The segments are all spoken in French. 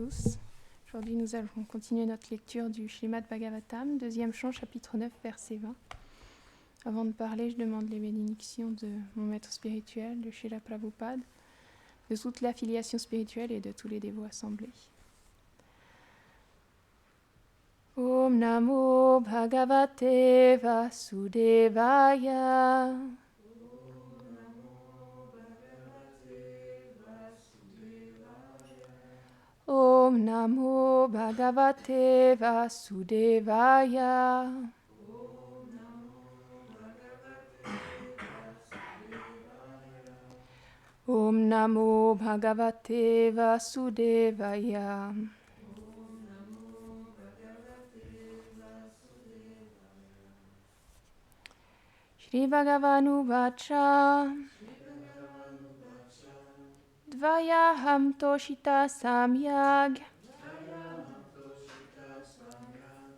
tous. Aujourd'hui, nous allons continuer notre lecture du Śrīmad Bhagavatam, deuxième chant, chapitre 9, verset 20. Avant de parler, je demande les bénédictions de mon maître spirituel, de Srila Prabhupada, de toute l'affiliation spirituelle et de tous les dévots assemblés. Om Namo Bhagavate Vasudevaya. Om Namo Bhagavate Vasudevaya. Om Namo Bhagavate Vasudevaya. Shri Bhagavanu Vacha Dvayaham Toshita Samyag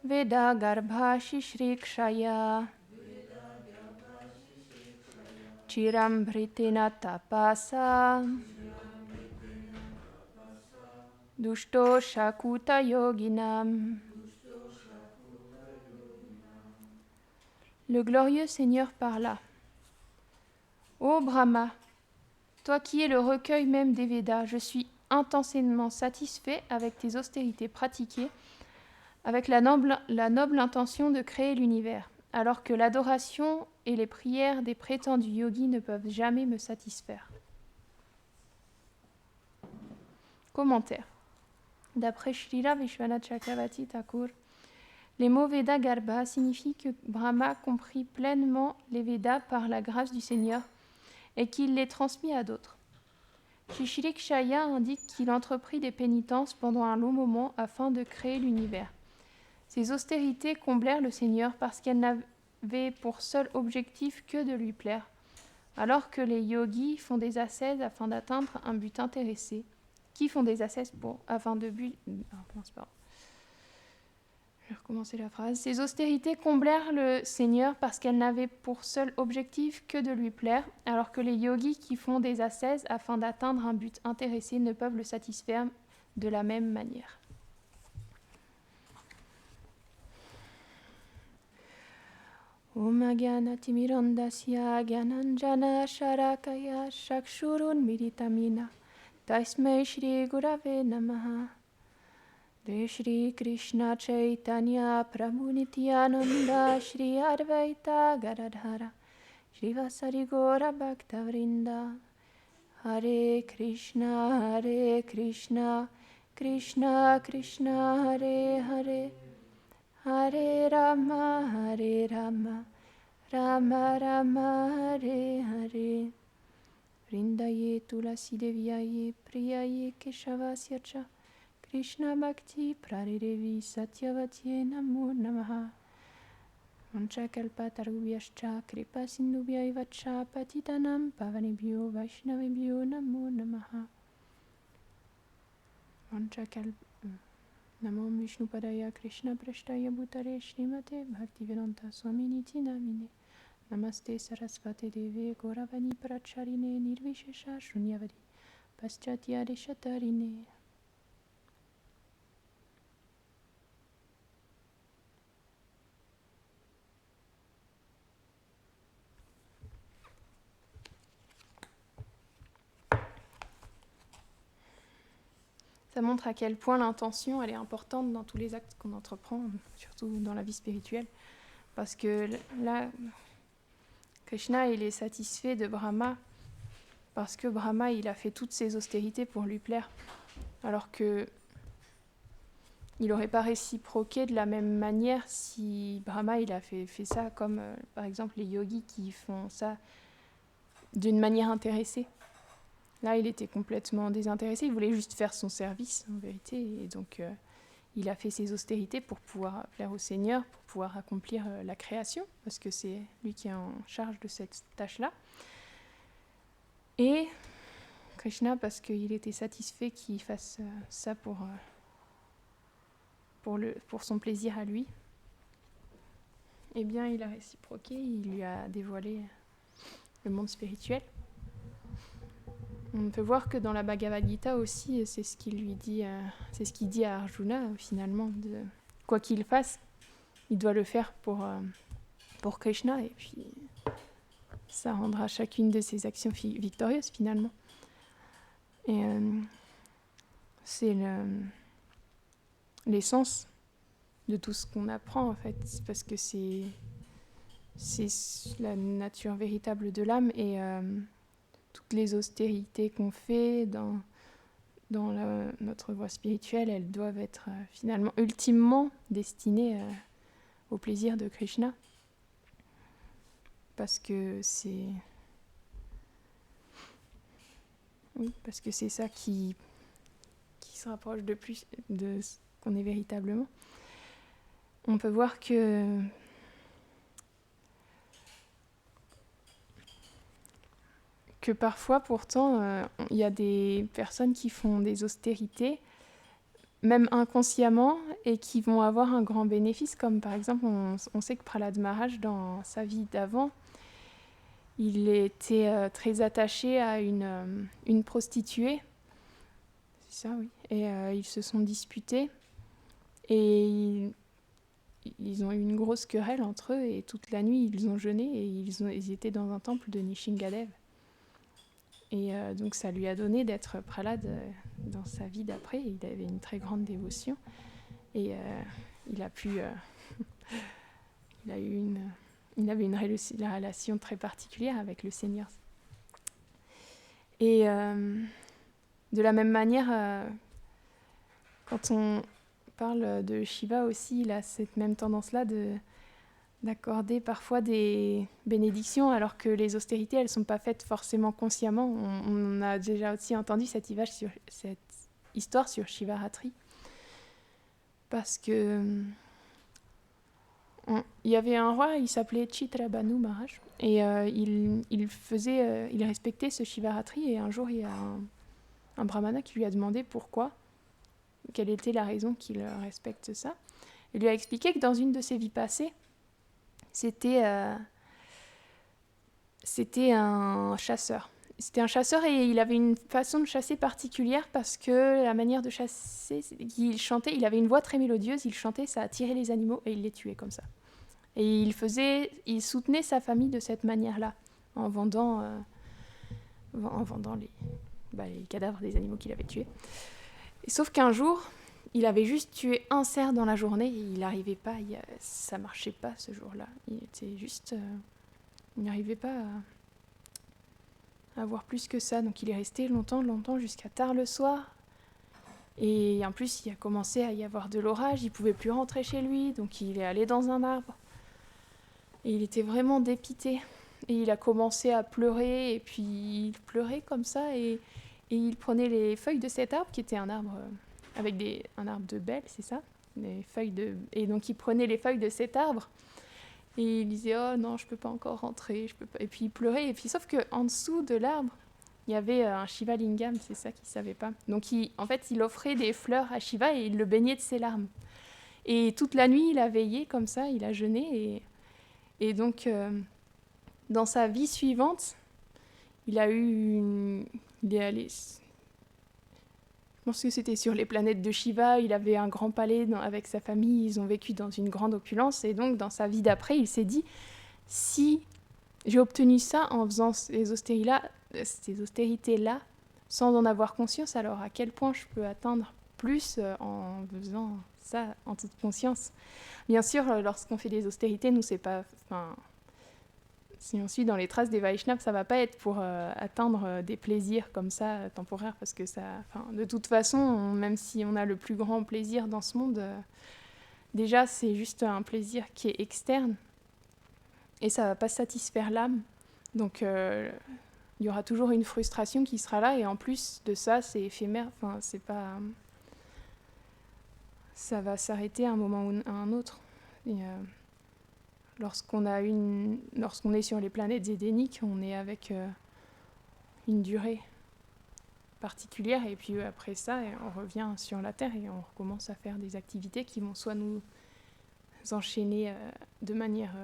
Veda Garbhashi Shri Kshaya Chiram Bhritina Tapasa Dushto Shakuta Yoginam. Le glorieux Seigneur parla. Ô Brahma, toi qui es le recueil même des Védas, je suis intensément satisfait avec tes austérités pratiquées, avec la noble intention de créer l'univers, alors que l'adoration et les prières des prétendus yogis ne peuvent jamais me satisfaire. Commentaire. D'après Srila Vishwanath Chakravarti Thakur, les mots Veda Garbha signifient que Brahma comprit pleinement les Védas par la grâce du Seigneur et qu'il les transmit à d'autres. Shri Kshaya indique qu'il entreprit des pénitences pendant un long moment afin de créer l'univers. Ces austérités comblèrent le Seigneur parce qu'elles n'avaient pour seul objectif que de lui plaire, alors que les yogis font des ascèses afin d'atteindre un but intéressé. Qui font des ascèses afin de but... Je vais recommencer la phrase. Ces austérités comblèrent le Seigneur parce qu'elles n'avaient pour seul objectif que de lui plaire, alors que les yogis qui font des ascèses afin d'atteindre un but intéressé ne peuvent le satisfaire de la même manière. Om Gyana Timirandasya Gyananjana Sharakaya Shakshurun Miritamina Tasmai Shri Gurave Namaha. De Shri Krishna Chaitanya Prabhu Nityananda Shri Advaita Gadadhara Shri Vasari Gora Bhakta Vrinda. Hare Krishna Krishna Krishna Hare Hare Hare Rama Rama Rama Hare Hare. Vrindaye Tulasi Deviaye Priyaye Keshavasya Cha Krishna Bhakti Praridevi Satyavatye Namo Namaha. Mancha Kalpatarubhyascha Kripa Sindhubhyaiva Cha Patitanam Pavanebhyo Vaishnavebhyo Namo Namaha. Mancha Namo Vishnupadaya Krishna Prashtaya Bhutare Srimate Bhaktivedanta Swaminiti Namine. Namaste Sarasvate Deve Gauravani Pracharine Nirvishesha Shunyavadi Paschatya Deshatarine. Ça montre à quel point l'intention elle est importante dans tous les actes qu'on entreprend, surtout dans la vie spirituelle. Parce que là, Krishna il est satisfait de Brahma parce que Brahma il a fait toutes ses austérités pour lui plaire. Alors que il n'aurait pas réciproqué de la même manière si Brahma il a fait ça comme par exemple les yogis qui font ça d'une manière intéressée. Là, il était complètement désintéressé, il voulait juste faire son service, en vérité, et donc il a fait ses austérités pour pouvoir plaire au Seigneur, pour pouvoir accomplir la création, parce que c'est lui qui est en charge de cette tâche-là. Et Krishna, parce qu'il était satisfait qu'il fasse ça pour son plaisir à lui, eh bien, il a réciproqué, il lui a dévoilé le monde spirituel. On peut voir que dans la Bhagavad Gita aussi, c'est ce qu'il lui dit, c'est ce qu'il dit à Arjuna finalement. Quoi qu'il fasse, il doit le faire pour Krishna, et puis ça rendra chacune de ses actions victorieuses finalement. Et c'est l'essence de tout ce qu'on apprend en fait, parce que c'est la nature véritable de l'âme, et toutes les austérités qu'on fait dans notre voie spirituelle, elles doivent être finalement ultimement destinées au plaisir de Krishna, parce que c'est ça qui se rapproche de plus de ce qu'on est véritablement. On peut voir que parfois, pourtant, il y a des personnes qui font des austérités, même inconsciemment, et qui vont avoir un grand bénéfice, comme par exemple, on sait que Prahlad Maharaj, dans sa vie d'avant, il était très attaché à une prostituée. C'est ça, oui. Et ils se sont disputés, et ils ont eu une grosse querelle entre eux, et toute la nuit, ils ont jeûné, et ils étaient dans un temple de Nishingadev. Et donc ça lui a donné d'être Prahlad dans sa vie d'après. Il avait une très grande dévotion, et il avait une relation très particulière avec le Seigneur. Et de la même manière, quand on parle de Shiva aussi, il a cette même tendance-là d'accorder parfois des bénédictions, alors que les austérités, elles ne sont pas faites forcément consciemment. On a déjà aussi entendu cette histoire sur Shivaratri, parce que il y avait un roi, il s'appelait Chitrabhanu Maharaj, et il respectait ce Shivaratri, et un jour, il y a un brahmana qui lui a demandé pourquoi, quelle était la raison qu'il respecte ça. Il lui a expliqué que dans une de ses vies passées, c'était un chasseur. C'était un chasseur, et il avait une façon de chasser particulière, parce que la manière de chasser, il chantait, il avait une voix très mélodieuse, il chantait, ça attirait les animaux et il les tuait comme ça. Et il soutenait sa famille de cette manière-là, en vendant les cadavres des animaux qu'il avait tués. Et sauf qu'un jour, il avait juste tué un cerf dans la journée, et il n'arrivait pas, ça marchait pas ce jour-là. Il était juste, il n'arrivait pas à avoir plus que ça. Donc il est resté longtemps, jusqu'à tard le soir. Et en plus, il a commencé à y avoir de l'orage, il pouvait plus rentrer chez lui, donc il est allé dans un arbre. Et il était vraiment dépité. Et il a commencé à pleurer, et puis il pleurait comme ça, et il prenait les feuilles de cet arbre, qui était un arbre un arbre de bêle, c'est ça, et donc il prenait les feuilles de cet arbre, et il disait « Oh non, je peux pas encore rentrer, je peux pas ». Et puis il pleurait, et puis sauf qu'en dessous de l'arbre, il y avait un Shiva Lingam, c'est ça qu'il savait pas. Donc en fait, il offrait des fleurs à Shiva, et il le baignait de ses larmes. Et toute la nuit, il a veillé comme ça, il a jeûné, et donc dans sa vie suivante, il est allé... Je pense que c'était sur les planètes de Shiva, il avait un grand palais avec sa famille, ils ont vécu dans une grande opulence, et donc dans sa vie d'après, il s'est dit, si j'ai obtenu ça en faisant ces austérités-là, sans en avoir conscience, alors à quel point je peux atteindre plus en faisant ça en toute conscience. Bien sûr, lorsqu'on fait des austérités, nous, c'est pas... Si on suit dans les traces des Vaishnavas, ça va pas être pour atteindre des plaisirs comme ça, temporaires, parce que de toute façon, même si on a le plus grand plaisir dans ce monde, déjà c'est juste un plaisir qui est externe, et ça va pas satisfaire l'âme. Donc il y aura toujours une frustration qui sera là, et en plus de ça, c'est éphémère, c'est pas... Ça va s'arrêter à un moment ou à un autre. Et, lorsqu'on est sur les planètes édéniques, on est avec une durée particulière, et puis après ça, on revient sur la Terre, et on recommence à faire des activités qui vont soit nous enchaîner de manière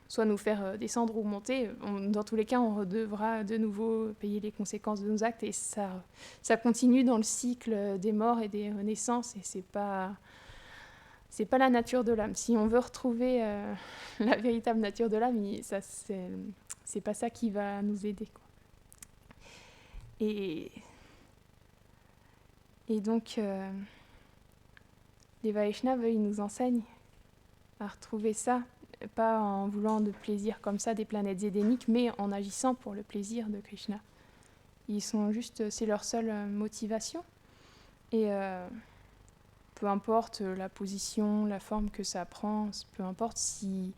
soit nous faire descendre ou monter. Dans tous les cas, on devra de nouveau payer les conséquences de nos actes, et ça continue dans le cycle des morts et des renaissances, et c'est pas la nature de l'âme. Si on veut retrouver la véritable nature de l'âme, c'est pas ça qui va nous aider, quoi. Et donc, les Vaishnavas, ils nous enseignent à retrouver ça, pas en voulant de plaisir comme ça des planètes édéniques, mais en agissant pour le plaisir de Krishna. C'est leur seule motivation. Et peu importe la position, la forme que ça prend, peu importe si...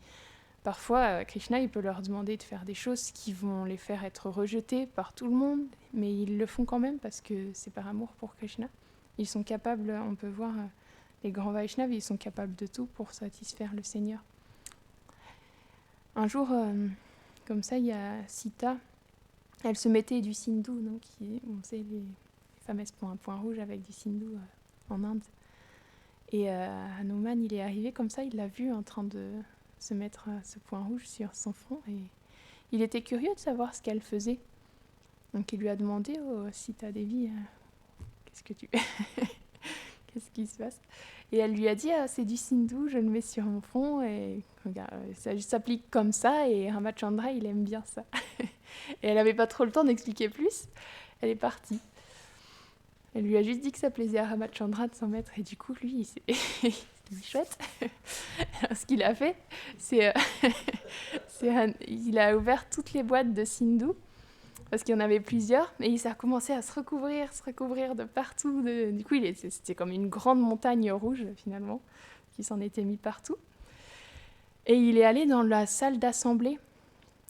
Parfois, Krishna, il peut leur demander de faire des choses qui vont les faire être rejetées par tout le monde, mais ils le font quand même parce que c'est par amour pour Krishna. Ils sont capables, on peut voir, les grands Vaishnavas, ils sont capables de tout pour satisfaire le Seigneur. Un jour, comme ça, il y a Sita, elle se mettait du sindhu, donc on sait les fameuses points rouges avec du sindhu en Inde. Et Hanuman, il est arrivé comme ça, il l'a vu en train de se mettre ce point rouge sur son front, et il était curieux de savoir ce qu'elle faisait. Donc il lui a demandé, Sita Devi, qu'est-ce que tu qu'est-ce qui se passe? Et elle lui a dit, c'est du sindhu, je le mets sur mon front, et regarde, ça s'applique comme ça, et Ramachandra, il aime bien ça. Et elle n'avait pas trop le temps d'expliquer plus, elle est partie. Elle lui a juste dit que ça plaisait à Ramachandra de s'en mettre, et du coup, lui, il s'est dit chouette. Alors, ce qu'il a fait, il a ouvert toutes les boîtes de sindhu, parce qu'il y en avait plusieurs, et il a commencé à se recouvrir de partout. Du coup, c'était comme une grande montagne rouge, finalement, qui s'en était mis partout. Et il est allé dans la salle d'assemblée,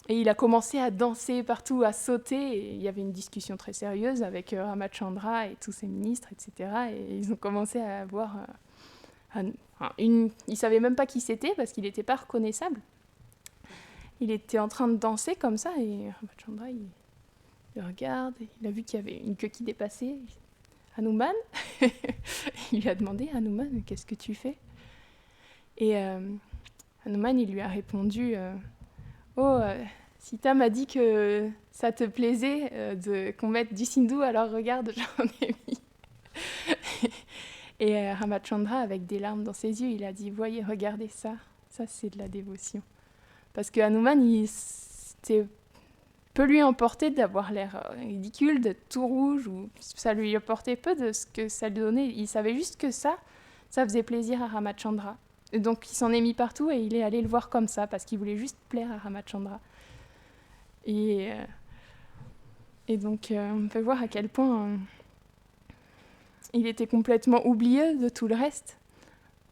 et il a commencé à danser partout, à sauter. Et il y avait une discussion très sérieuse avec Ramachandra et tous ses ministres, etc. Et ils ont commencé à avoir... ils ne savaient même pas qui c'était, parce qu'il n'était pas reconnaissable. Il était en train de danser comme ça, et Ramachandra, il le regarde, il a vu qu'il y avait une queue qui dépassait. Hanuman, il lui a demandé, Hanuman, qu'est-ce que tu fais? Et Hanuman, il lui a répondu, Sita m'a dit que ça te plaisait qu'on mette du sindhu, alors regarde, j'en ai mis. Et Ramachandra, avec des larmes dans ses yeux, il a dit, voyez, regardez ça c'est de la dévotion. Parce que Hanuman, c'était peut lui emporter d'avoir l'air ridicule, d'être tout rouge, ou ça lui apportait peu de ce que ça lui donnait. Il savait juste que ça faisait plaisir à Ramachandra. Et donc il s'en est mis partout, et il est allé le voir comme ça, parce qu'il voulait juste plaire à Ramachandra. Et donc on peut voir à quel point il était complètement oublié de tout le reste,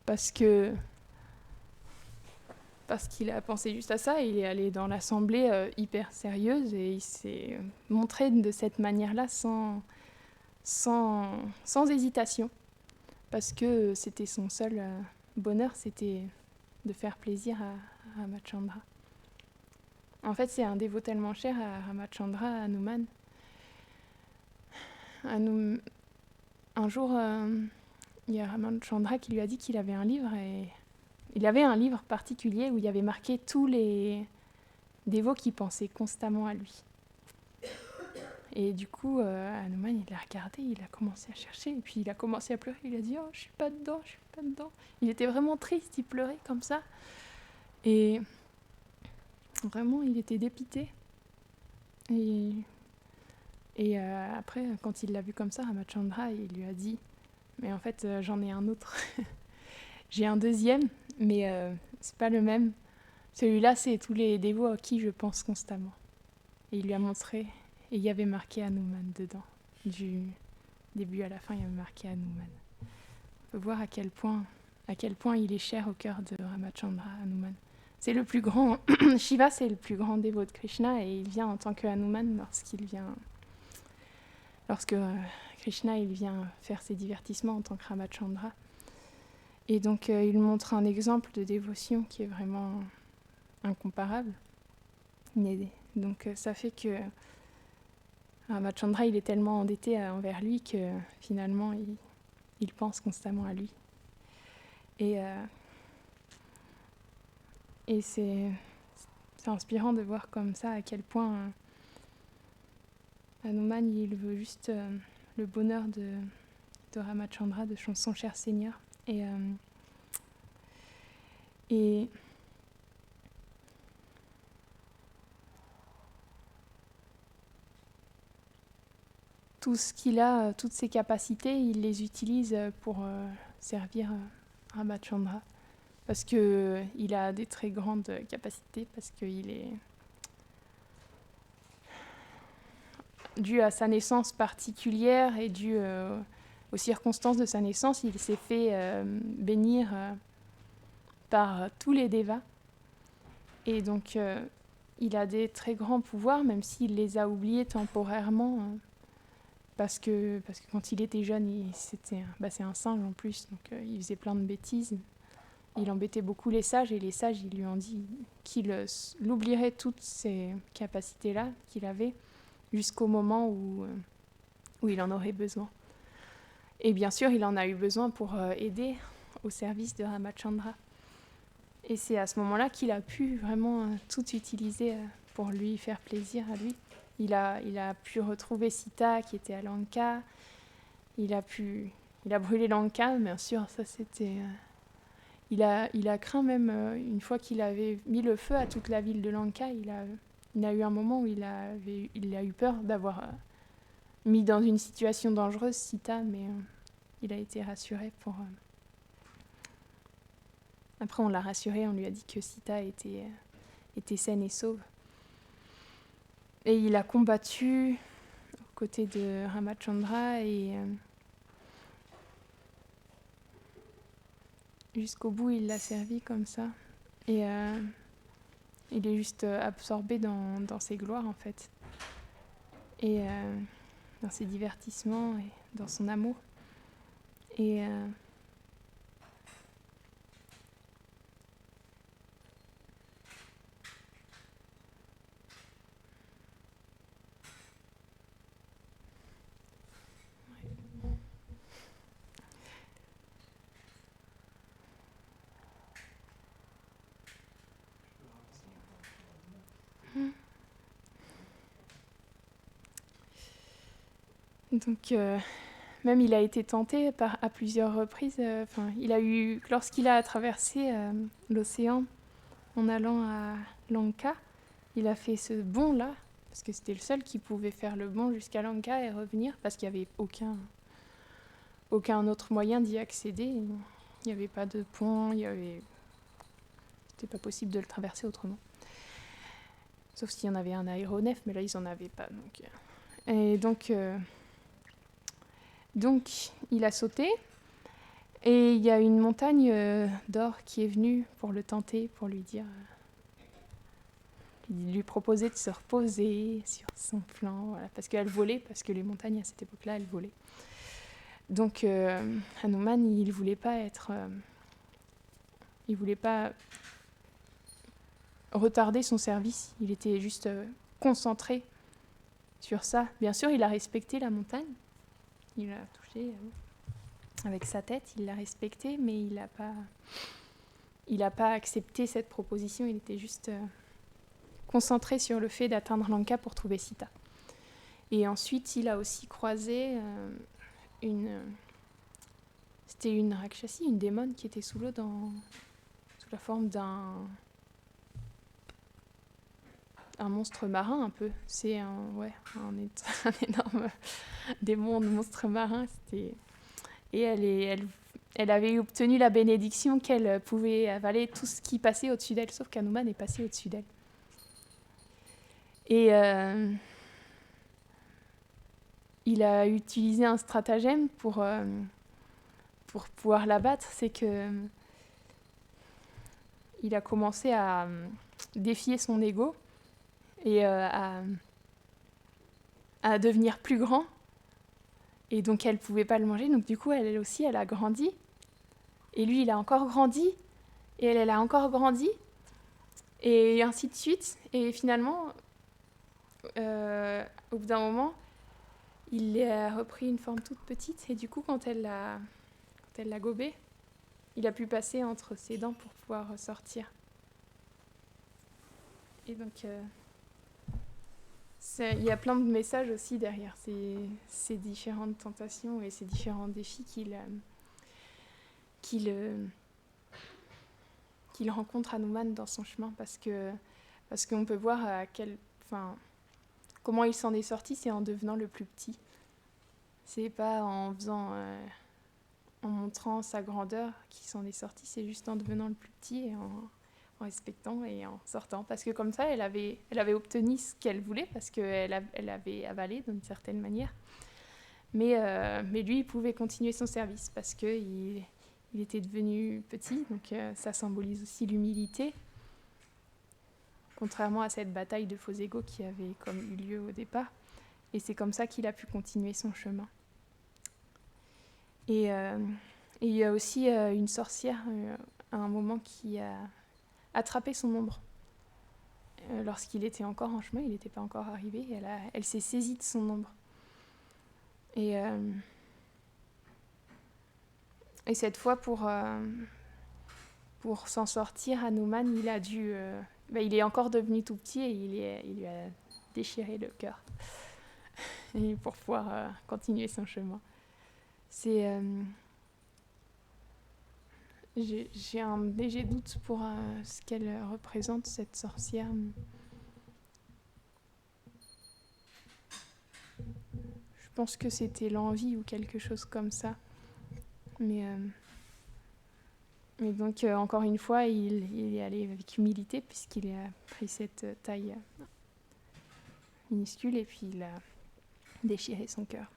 parce qu'il a pensé juste à ça, et il est allé dans l'assemblée hyper sérieuse, et il s'est montré de cette manière-là sans hésitation, parce que c'était son seul bonheur, c'était de faire plaisir à Ramachandra. En fait, c'est un dévot tellement cher à Ramachandra, à Hanuman. Un jour, il y a Ramachandra qui lui a dit qu'il avait un livre, et il avait un livre particulier où il y avait marqué tous les dévots qui pensaient constamment à lui. Et du coup, Hanuman, il l'a regardé, il a commencé à chercher, et puis il a commencé à pleurer. Il a dit « Oh, je suis pas dedans. » Il était vraiment triste, il pleurait comme ça. Et vraiment, il était dépité. Et après, quand il l'a vu comme ça, Ramachandra, il lui a dit « Mais en fait, j'en ai un autre. J'ai un deuxième, mais c'est pas le même. Celui-là, c'est tous les dévots à qui je pense constamment. » Et il lui a montré, et il y avait marqué Hanuman dedans. Du début à la fin, il y avait marqué Hanuman. On peut voir à quel point il est cher au cœur de Ramachandra, Hanuman. C'est le plus grand... Shiva, c'est le plus grand dévot de Krishna, et il vient en tant que Hanuman lorsque Krishna il vient faire ses divertissements en tant que Ramachandra. Et donc, il montre un exemple de dévotion qui est vraiment incomparable. Donc, ça fait que Ramachandra, il est tellement endetté envers lui que finalement, il pense constamment à lui. Et c'est c'est inspirant de voir comme ça à quel point Hanuman, il veut juste le bonheur de Ramachandra, de son cher Seigneur. Et tout ce qu'il a, toutes ses capacités, il les utilise pour servir Ramachandra. Parce qu'il a des très grandes capacités, parce qu'il est... Dû à sa naissance particulière et dû aux circonstances de sa naissance, il s'est fait bénir par tous les devas. Et donc, il a des très grands pouvoirs, même s'il les a oubliés temporairement, parce que quand il était jeune, c'est un singe en plus, donc il faisait plein de bêtises. Il embêtait beaucoup les sages, et les sages, ils lui ont dit qu'il oublierait toutes ces capacités-là qu'il avait, jusqu'au moment où il en aurait besoin. Et bien sûr, il en a eu besoin pour aider au service de Ramachandra. Et c'est à ce moment-là qu'il a pu vraiment tout utiliser pour lui faire plaisir à lui. Il a pu retrouver Sita qui était à Lanka. Il a brûlé Lanka, bien sûr, ça c'était... Il a craint même, une fois qu'il avait mis le feu à toute la ville de Lanka, il a eu un moment où il a eu peur d'avoir mis dans une situation dangereuse Sita, mais il a été rassuré pour... Après, on l'a rassuré, on lui a dit que Sita était saine et sauve. Et il a combattu aux côtés de Ramachandra et jusqu'au bout, il l'a servi comme ça. Et il est juste absorbé dans ses gloires, en fait. Et dans ses divertissements et dans son amour. Et donc, même il a été tenté à plusieurs reprises. Lorsqu'il a traversé l'océan en allant à Lanka, il a fait ce bond-là, parce que c'était le seul qui pouvait faire le bond jusqu'à Lanka et revenir, parce qu'il n'y avait aucun autre moyen d'y accéder. Il n'y avait pas de pont, c'était pas possible de le traverser autrement. Sauf s'il y en avait un aéronef, mais là, ils n'en avaient pas. Et donc, il a sauté, et il y a une montagne d'or qui est venue pour le tenter, pour lui dire... lui proposer de se reposer sur son flanc, voilà, parce qu'elle volait, parce que les montagnes, à cette époque-là, elles volaient. Donc, Hanuman, il voulait pas retarder son service, il était juste concentré sur ça. Bien sûr, il a respecté la montagne, il l'a touchée avec sa tête, il l'a respectée, mais il n'a pas accepté cette proposition, il était juste concentré sur le fait d'atteindre Lanka pour trouver Sita. Et ensuite, il a aussi croisé c'était une Rakshasi, une démone qui était sous l'eau sous la forme d'un monstre marin un peu. C'est un énorme démon, monstre marin. Et elle avait obtenu la bénédiction qu'elle pouvait avaler tout ce qui passait au-dessus d'elle, sauf qu'Hanuman est passé au-dessus d'elle. Et il a utilisé un stratagème pour pouvoir la battre, c'est que il a commencé à défier son ego et à devenir plus grand. Et donc elle ne pouvait pas le manger, donc du coup elle aussi elle a grandi. Et lui il a encore grandi, et elle a encore grandi, et ainsi de suite. Et finalement, au bout d'un moment, il a repris une forme toute petite, et du coup quand elle l'a gobé, il a pu passer entre ses dents pour pouvoir sortir. Et donc, il y a plein de messages aussi derrière ces différentes tentations et ces différents défis qu'il rencontre Hanuman dans son chemin, parce qu'on peut voir comment il s'en est sorti, c'est en devenant le plus petit. C'est pas en montrant sa grandeur qu'il s'en est sorti, c'est juste en devenant le plus petit et en respectant et en sortant. Parce que comme ça, elle avait obtenu ce qu'elle voulait, parce qu'elle avait avalé d'une certaine manière. Mais lui, il pouvait continuer son service parce qu'il était devenu petit, donc ça symbolise aussi l'humilité. Contrairement à cette bataille de faux égos qui avait eu lieu au départ. Et c'est comme ça qu'il a pu continuer son chemin. Et il y a aussi une sorcière, à un moment, qui a attrapé son ombre. Lorsqu'il était encore en chemin, il n'était pas encore arrivé, elle s'est saisie de son ombre. Et cette fois, pour s'en sortir, Hanuman, il a dû... il est encore devenu tout petit et il lui a déchiré le cœur et pour pouvoir continuer son chemin. J'ai un léger doute pour ce qu'elle représente, cette sorcière. Je pense que c'était l'envie ou quelque chose comme ça. Mais donc, encore une fois, il est allé avec humilité, puisqu'il a pris cette taille minuscule, et puis il a déchiré son cœur.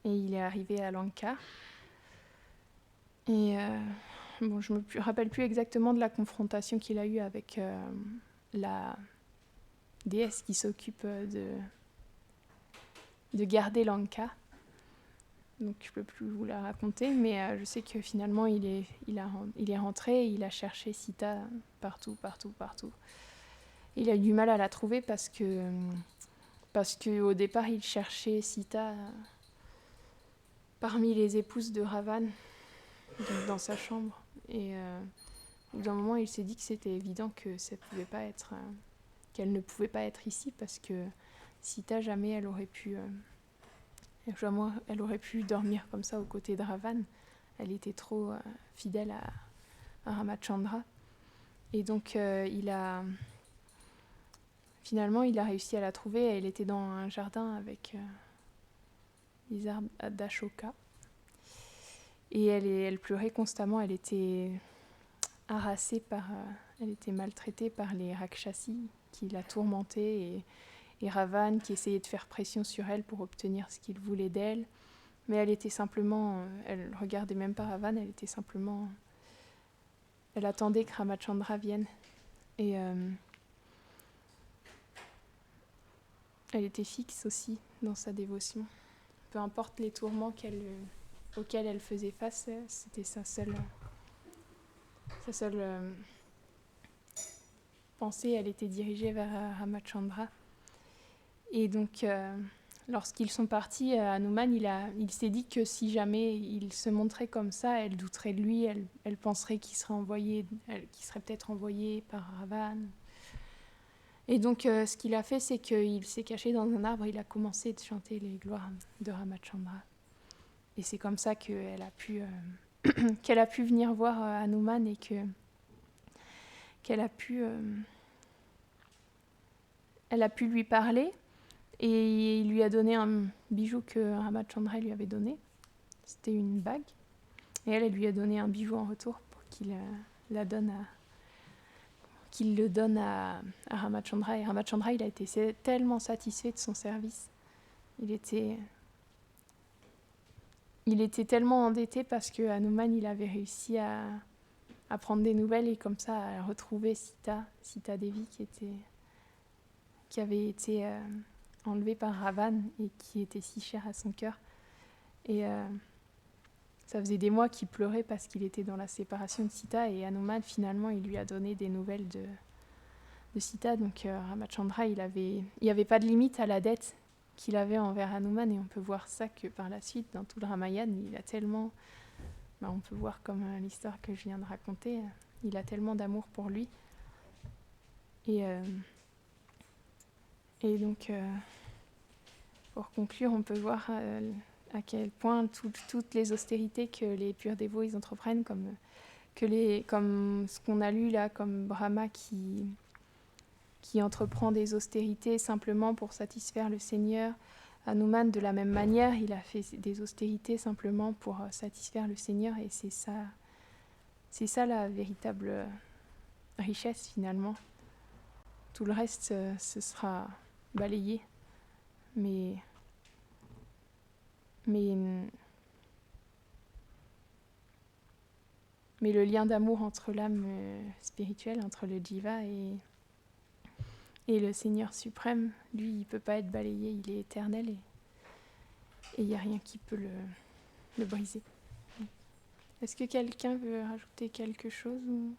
Et il est arrivé à Lanka. Et je ne me rappelle plus exactement de la confrontation qu'il a eue avec la déesse qui s'occupe de garder Lanka. Donc je ne peux plus vous la raconter, mais je sais que finalement il est rentré et il a cherché Sita partout. Il a eu du mal à la trouver parce que au départ il cherchait Sita parmi les épouses de Ravan, donc dans sa chambre. Et au bout d'un moment il s'est dit que c'était évident que ça pouvait pas être, qu'elle ne pouvait pas être ici, parce que Sita jamais elle aurait pu dormir comme ça aux côtés de Ravan. Elle était trop fidèle à Ramachandra. Et donc finalement il a réussi à la trouver. Elle était dans un jardin avec des arbres d'Ashoka. Et elle pleurait constamment. Elle était harassée elle était maltraitée par les Rakshasi qui la tourmentaient, et Ravan qui essayait de faire pression sur elle pour obtenir ce qu'il voulait d'elle. Mais elle était simplement... elle regardait même pas Ravan, elle attendait que Ramachandra vienne. Et elle était fixe aussi dans sa dévotion. Peu importe les tourments auxquels elle faisait face, c'était sa seule pensée, elle était dirigée vers Ramachandra. Et donc, lorsqu'ils sont partis, Hanuman, il s'est dit que si jamais il se montrait comme ça, elle douterait de lui, elle penserait qu'il serait peut-être envoyé par Ravan. Et donc, ce qu'il a fait, c'est qu'il s'est caché dans un arbre, il a commencé de chanter les gloires de Ramachandra. Et c'est comme ça qu'elle a pu venir voir Hanuman, et qu'elle a pu lui parler. Et il lui a donné un bijou que Ramachandra lui avait donné. C'était une bague. Et elle lui a donné un bijou en retour pour qu'il le donne à Ramachandra. Et Ramachandra, il a été tellement satisfait de son service. Il était tellement endetté parce que Hanuman, il avait réussi à prendre des nouvelles, et comme ça à retrouver Sita Devi qui avait été enlevée par Ravan et qui était si chère à son cœur. Et ça faisait des mois qu'il pleurait parce qu'il était dans la séparation de Sita, et Hanuman, finalement, il lui a donné des nouvelles de Sita. Donc Ramachandra, il y avait pas de limite à la dette qu'il avait envers Hanuman, et on peut voir ça que par la suite, dans tout le Ramayana, il a tellement... on peut voir comme l'histoire que je viens de raconter, il a tellement d'amour pour lui. Et Et donc, pour conclure, on peut voir à quel point toutes les austérités que les purs dévots ils entreprennent, comme ce qu'on a lu là, comme Brahma qui entreprend des austérités simplement pour satisfaire le Seigneur. Hanuman, de la même manière, il a fait des austérités simplement pour satisfaire le Seigneur, et c'est ça la véritable richesse finalement. Tout le reste, ce sera balayé. Mais le lien d'amour entre l'âme spirituelle, entre le Jiva et le Seigneur suprême, lui, il ne peut pas être balayé, il est éternel et il n'y a rien qui peut le briser. Est-ce que quelqu'un veut rajouter quelque chose ou...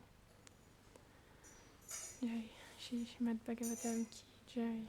Jai Shrimad Bhagavatam ki Jai.